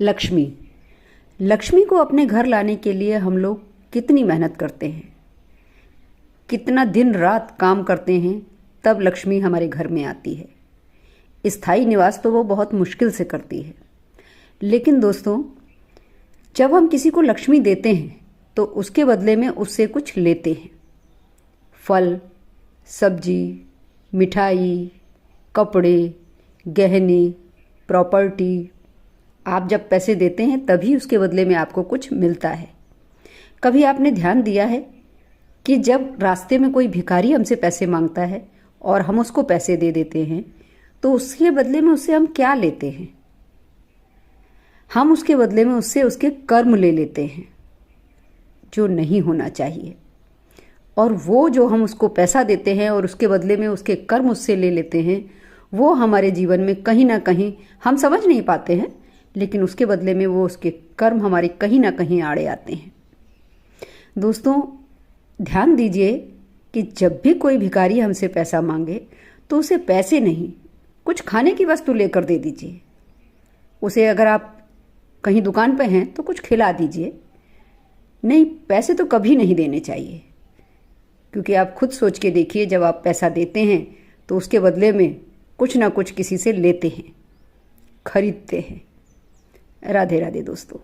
लक्ष्मी। लक्ष्मी को अपने घर लाने के लिए हम लोग कितनी मेहनत करते हैं, कितना दिन रात काम करते हैं, तब लक्ष्मी हमारे घर में आती है। स्थायी निवास तो वो बहुत मुश्किल से करती है। लेकिन दोस्तों, जब हम किसी को लक्ष्मी देते हैं तो उसके बदले में उससे कुछ लेते हैं। फल, सब्जी, मिठाई, कपड़े, गहने, प्रॉपर्टी। आप जब पैसे देते हैं तभी उसके बदले में आपको कुछ मिलता है। कभी आपने ध्यान दिया है कि जब रास्ते में कोई भिखारी हमसे पैसे मांगता है और हम उसको पैसे दे देते हैं तो उसके बदले में उससे हम क्या लेते हैं? हम उसके बदले में उससे उसके कर्म ले लेते हैं, जो नहीं होना चाहिए। और वो जो हम उसको पैसा देते हैं और उसके बदले में उसके कर्म उससे ले लेते हैं, वो हमारे जीवन में कहीं ना कहीं हम समझ नहीं पाते हैं, लेकिन उसके बदले में वो उसके कर्म हमारे कहीं ना कहीं आड़े आते हैं। दोस्तों, ध्यान दीजिए कि जब भी कोई भिखारी हमसे पैसा मांगे तो उसे पैसे नहीं, कुछ खाने की वस्तु लेकर दे दीजिए। उसे अगर आप कहीं दुकान पे हैं तो कुछ खिला दीजिए। नहीं, पैसे तो कभी नहीं देने चाहिए, क्योंकि आप खुद सोच के देखिए, जब आप पैसा देते हैं तो उसके बदले में कुछ ना कुछ किसी से लेते हैं, खरीदते हैं। राधे राधे दोस्तों।